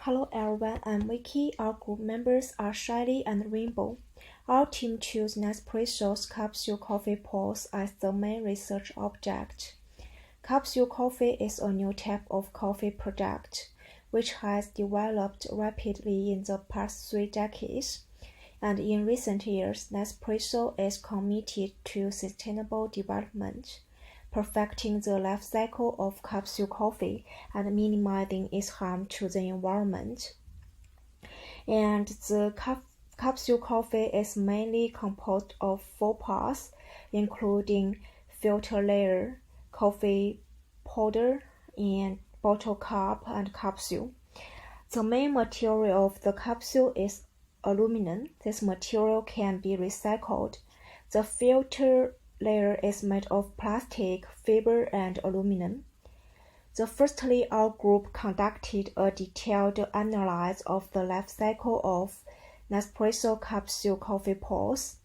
Hello everyone, I'm Vicky. Our group members are Shiley and Rainbow. Our team chose Nespresso's capsule coffee pods as the main research object. Capsule coffee is a new type of coffee product, which has developed rapidly in the past 3 decades. And in recent years, Nespresso is committed to sustainable development, perfecting the life cycle of capsule coffee and minimizing its harm to the environment. And the capsule coffee is mainly composed of 4 parts, including filter layer, coffee powder, and bottle cap and capsule. The main material of the capsule is aluminum. This material can be recycled. The filter layer is made of plastic, fiber, and aluminum. Firstly, our group conducted a detailed analysis of the life cycle of Nespresso capsule coffee pods.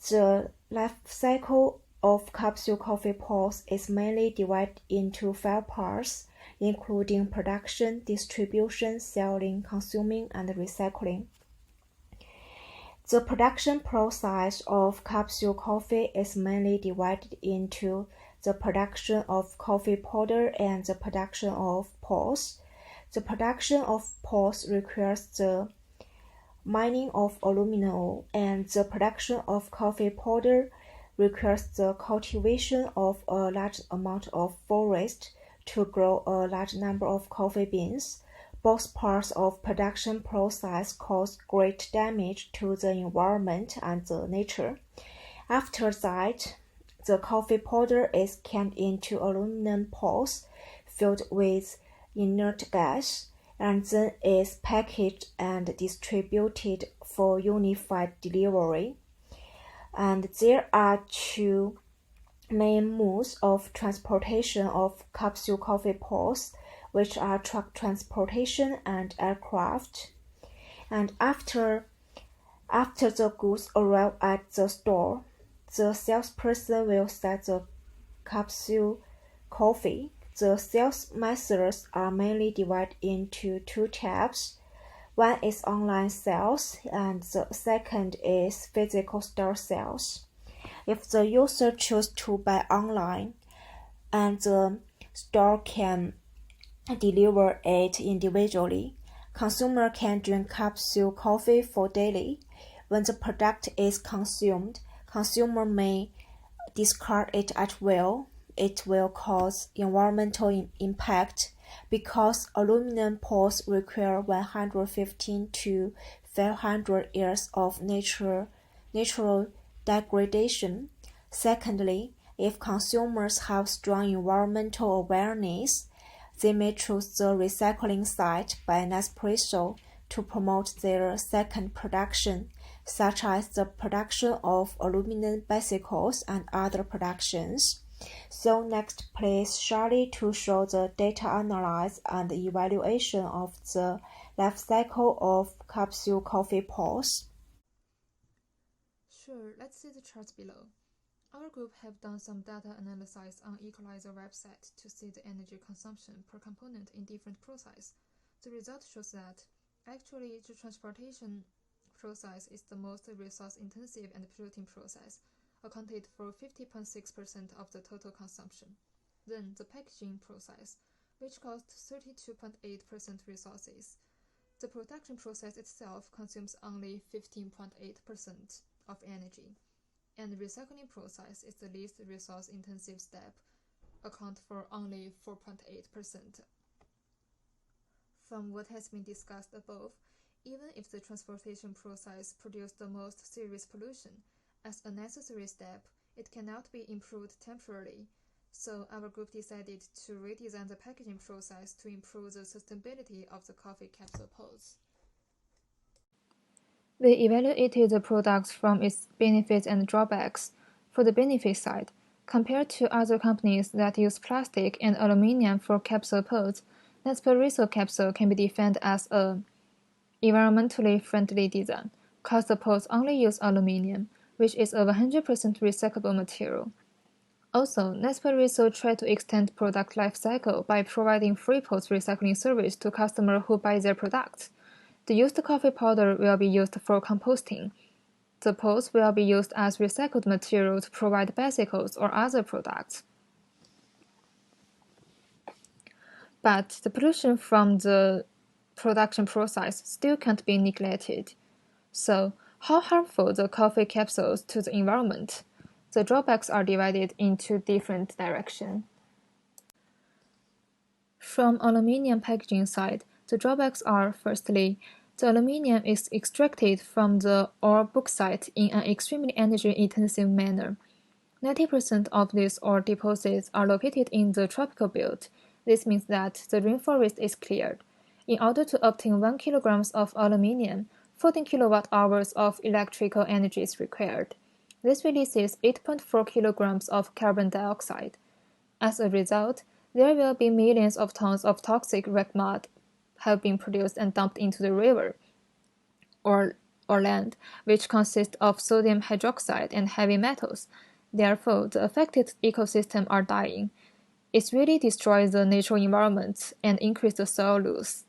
The life cycle of capsule coffee pods is mainly divided into 5 parts, including production, distribution, selling, consuming, and recycling. The production process of capsule coffee is mainly divided into the production of coffee powder and the production of pods. The production of pods requires the mining of aluminum ore, and the production of coffee powder requires the cultivation of a large amount of forest to grow a large number of coffee beans. Both parts of production process cause great damage to the environment and the nature. After that, the coffee powder is canned into aluminum pods filled with inert gas, and then is packaged and distributed for unified delivery. And there are 2 main modes of transportation of capsule coffee pods, which are truck transportation and aircraft. And after the goods arrive at the store, the salesperson will sell the capsule coffee. The sales methods are mainly divided into 2 types. One is online sales, and the second is physical store sales. If the user chooses to buy online, and the store can deliver it individually, consumer can drink capsule coffee for daily. When the product is consumed, consumer may discard it at will. It will cause environmental impact because aluminum pods require 115 to 500 years of natural degradation. Secondly, if consumers have strong environmental awareness, they may choose the recycling site by Nespresso to promote their second production, such as the production of aluminum bicycles and other productions. So next, please Shirley to show the data analysis and evaluation of the life cycle of capsule coffee pods. Sure, let's see the charts below. Our group have done some data analysis on Equalizer website to see the energy consumption per component in different processes. The result shows that actually the transportation process is the most resource-intensive and polluting process, accounted for 50.6% of the total consumption. Then the packaging process, which costs 32.8% resources. The production process itself consumes only 15.8% of energy, and the recycling process is the least resource-intensive step, account for only 4.8%. From what has been discussed above, even if the transportation process produced the most serious pollution, as a necessary step, it cannot be improved temporarily. So our group decided to redesign the packaging process to improve the sustainability of the coffee capsule pods. We evaluated the products from its benefits and drawbacks. For the benefit side, compared to other companies that use plastic and aluminum for capsule pods, Nespresso capsule can be defined as a environmentally friendly design, because the pods only use aluminum, which is a 100% recyclable material. Also, Nespresso tried to extend product life cycle by providing free post-recycling service to customers who buy their products. The used coffee powder will be used for composting. The pods will be used as recycled material to provide bicycles or other products. But the pollution from the production process still can't be neglected. So, how harmful the coffee capsules to the environment? The drawbacks are divided into different directions. From aluminium packaging side, the drawbacks are firstly, the aluminium is extracted from the ore bauxite in an extremely energy-intensive manner. 90% of these ore deposits are located in the tropical belt. This means that the rainforest is cleared. In order to obtain 1 kg of aluminium, 14 kilowatt-hours of electrical energy is required. This releases 8.4 kilograms of carbon dioxide. As a result, there will be millions of tons of toxic red mud have been produced and dumped into the river or land, which consists of sodium hydroxide and heavy metals. Therefore, the affected ecosystems are dying. It really destroys the natural environment and increases the soil loss.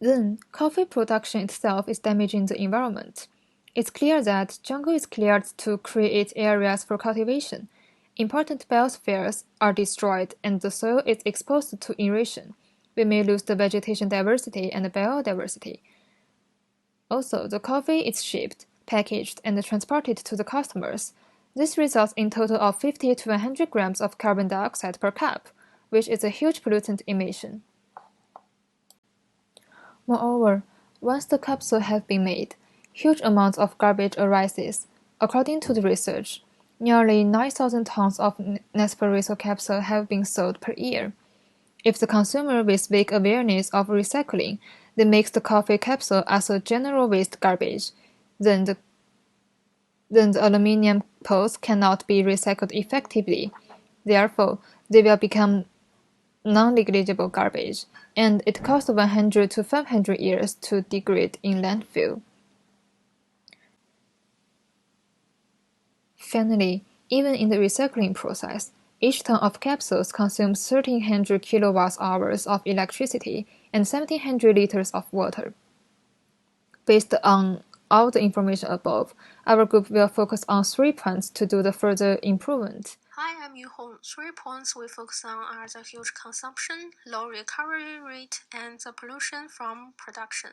Then, coffee production itself is damaging the environment. It's clear that jungle is cleared to create areas for cultivation. Important biospheres are destroyed and the soil is exposed to erosion. We may lose the vegetation diversity and biodiversity. Also, the coffee is shipped, packaged, and transported to the customers. This results in a total of 50 to 100 grams of carbon dioxide per cup, which is a huge pollutant emission. Moreover, once the capsule has been made, huge amounts of garbage arises. According to the research, nearly 9,000 tons of Nespresso capsules have been sold per year. If the consumer with weak awareness of recycling then makes the coffee capsule as a general waste garbage, then the aluminum pods cannot be recycled effectively. Therefore, they will become non-negligible garbage, and it costs 100 to 500 years to degrade in landfill. Finally, even in the recycling process, each ton of capsules consumes 1,300 kilowatt-hours of electricity and 1,700 liters of water. Based on all the information above, our group will focus on 3 points to do the further improvement. Hi, I'm Yu Hong. 3 points we focus on are the huge consumption, low recovery rate, and the pollution from production.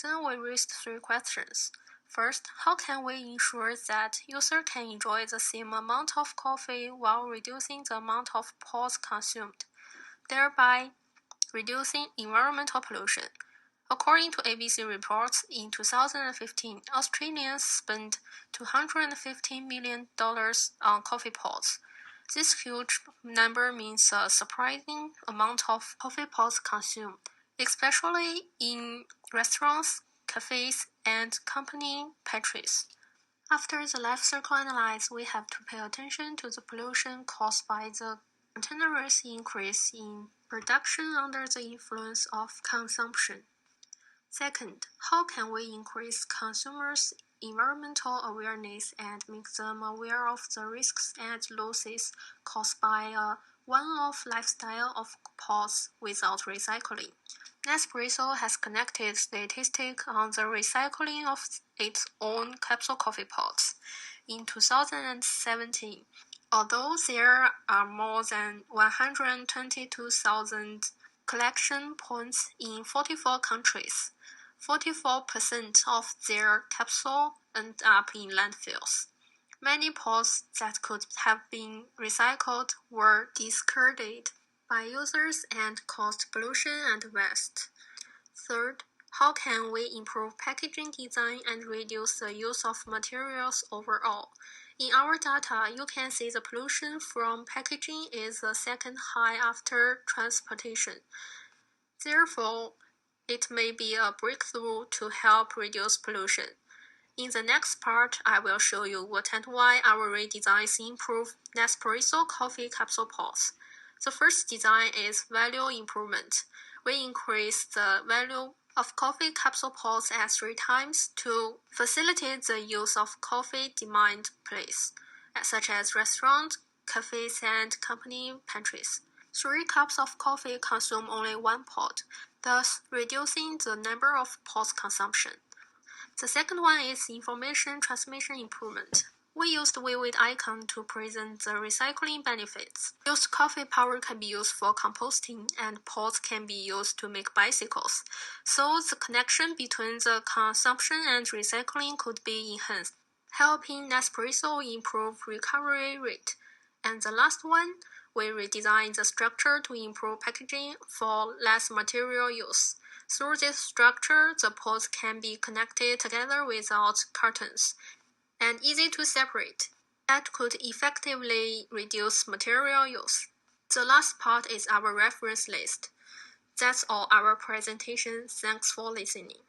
Then we raised 3 questions. First, how can we ensure that users can enjoy the same amount of coffee while reducing the amount of pods consumed, thereby reducing environmental pollution? According to ABC reports, in 2015, Australians spent $215 million on coffee pods. This huge number means a surprising amount of coffee pods consumed, especially in restaurants, cafes, and company pantries. After the life cycle analysis, we have to pay attention to the pollution caused by the continuous increase in production under the influence of consumption. Second, how can we increase consumers' environmental awareness and make them aware of the risks and losses caused by a one-off lifestyle of pods without recycling? Nespresso has connected statistics on the recycling of its own capsule coffee pods. In 2017, although there are more than 122,000 collection points in 44 countries, 44% of their capsule end up in landfills. Many pods that could have been recycled were discarded by users and caused pollution and waste. Third, how can we improve packaging design and reduce the use of materials overall? In our data, you can see the pollution from packaging is the second high after transportation. Therefore, it may be a breakthrough to help reduce pollution. In the next part, I will show you what and why our redesigns improve Nespresso coffee capsule pods. The first design is value improvement. We increase the value of coffee capsule pods at 3 times to facilitate the use of coffee demand place. such as restaurants, cafes, and company pantries. 3 cups of coffee consume only 1 pot, thus reducing the number of pots consumption. The second one is information transmission improvement. We used vivid icon to present the recycling benefits. Used coffee powder can be used for composting, and pods can be used to make bicycles. So the connection between the consumption and recycling could be enhanced, helping Nespresso improve recovery rate. And the last one, we redesigned the structure to improve packaging for less material use. Through this structure, the pods can be connected together without cartons and easy to separate. That could effectively reduce material use. The last part is our reference list. That's all our presentation. Thanks for listening.